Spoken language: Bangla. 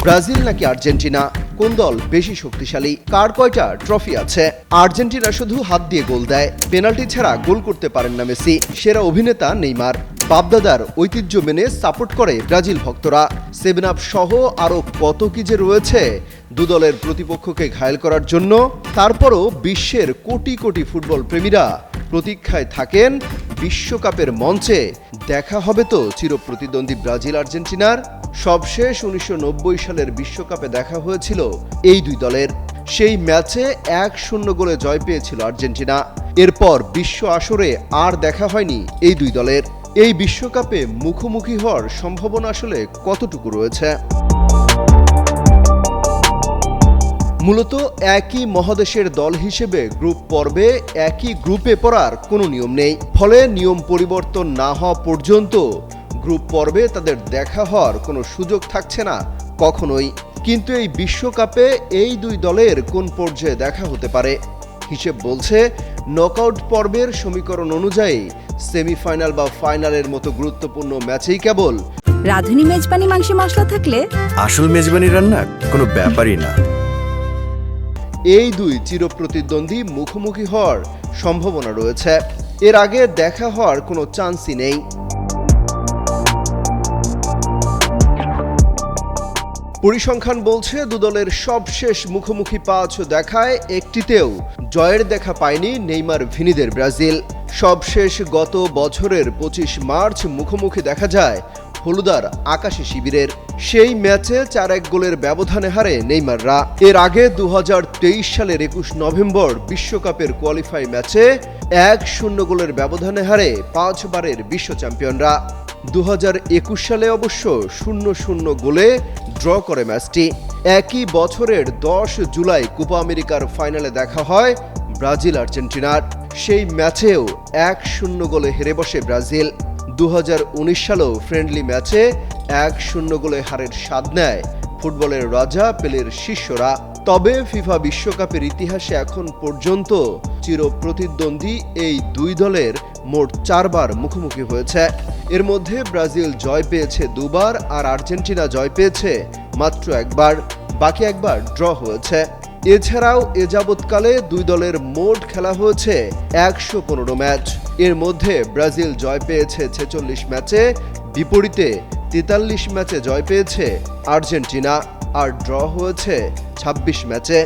ব্রাজিল নাকি আর্জেন্টিনা, কোন দল বেশি শক্তিশালী, কার কয়টা ট্রফি আছে? আর্জেন্টিনা শুধু হাত দিয়ে গোল দেয়, পেনাল্টি ছাড়া গোল করতে পারেন না মেসি। সেরা অভিনেতা নেইমার, বাপদাদার ঐতিহ্য মেনে সাপোর্ট করে ব্রাজিল ভক্তরা। 7 আপ সহ আরও কত কি যে রয়েছে দু দলের প্রতিপক্ষকে ঘায়েল করার জন্য। তারপরও বিশ্বের কোটি কোটি ফুটবল প্রেমীরা প্রতীক্ষায় থাকেন বিশ্বকাপের মঞ্চে দেখা হবে তো চিরপ্রতিদ্বন্দ্বী ব্রাজিল আর্জেন্টিনার। সবশেষ 1990 সালের বিশ্বকাপে দেখা হয়েছিল এই দুই দলের। সেই ম্যাচে 1-0 গোলে জয় পেয়েছিল আর্জেন্টিনা। এরপর বিশ্ব আসরে আর দেখা হয়নি এই দুই দলের। এই বিশ্বকাপে মুখোমুখি হওয়ার সম্ভাবনা আসলে কতটুকু রয়েছে? মূলত একই মহাদেশের দল হিসেবে গ্রুপ পর্বে একই গ্রুপে পড়ার কোনো নিয়ম নেই। ফলে নিয়ম পরিবর্তন না হওয়া পর্যন্ত গ্রুপ পর্বে তাদের দেখা হওয়ার কোনো সুযোগ থাকছে না কখনোই। কিন্তু এই বিশ্বকাপে এই দুই দলের কোন পর্যায়ে দেখা হতে পারে? হিসেব বলছে নকআউট পর্বের সমীকরণ অনুযায়ী সেমিফাইনাল বা ফাইনালের মতো গুরুত্বপূর্ণ ম্যাচেই কেবল রাঁধুনি মেজবানি মাংসে মশলা থাকলে আসল মেজবানি রান্না কোনো ব্যাপারই না। এই দুই চিরপ্রতিদ্বন্দ্বী মুখোমুখি হওয়ার সম্ভাবনা রয়েছে। এর আগে দেখা হওয়ার কোনো চান্সই নেই। পরিসংখ্যান বলছে দু দলের সবশেষ মুখোমুখি 5 দেখায় একটিতেও জয়ের দেখা পায়নি নেইমার ভিনিদের ব্রাজিল। সবশেষ গত বছরের 25 মার্চ মুখোমুখি দেখা যায় হলুদার আকাশী শিবিরের। সেই ম্যাচে 4-1 গোলের ব্যবধানে হারে নেইমাররা। এর আগে 2023 সালের 21 নভেম্বর বিশ্বকাপের কোয়ালিফাই ম্যাচে 1-0 গোলের ব্যবধানে হারে 5 বারের বিশ্ব চ্যাম্পিয়নরা। 2021 সালে অবশ্য 0-0 গোলে ড্র করে ম্যাচটি। একই বছরের 10 জুলাই কোপা আমেরিকার ফাইনালে দেখা হয় ব্রাজিল আর্জেন্টিনার। সেই ম্যাচেও 1-0 গোলে হেরে বসে ব্রাজিল। 2019 সালেও ফ্রেন্ডলি ম্যাচে 1-0 গোলে হারের স্বাদ নেয় ফুটবলের রাজা পেলের শিষ্যরা। তবে ফিফা বিশ্বকাপের ইতিহাসে এখন পর্যন্ত চিরপ্রতিদ্বন্দ্বী এই দুই দলের মোট 4 বার মুখোমুখি হয়েছে। এর মধ্যে ব্রাজিল জয় পেয়েছে 2 বার আর আর্জেন্টিনা জয় পেয়েছে মাত্র 1 বার, বাকি 1 বার ড্র হয়েছে। এছাড়াও এ যাবৎকালে দুই দলের মোট খেলা হয়েছে 115 ম্যাচ। এর মধ্যে ব্রাজিল জয় পেয়েছে 46 ম্যাচে, বিপরীতে 43 ম্যাচে জয় পেয়েছে আর্জেন্টিনা, আর ড্র হয়েছে 26 ম্যাচে।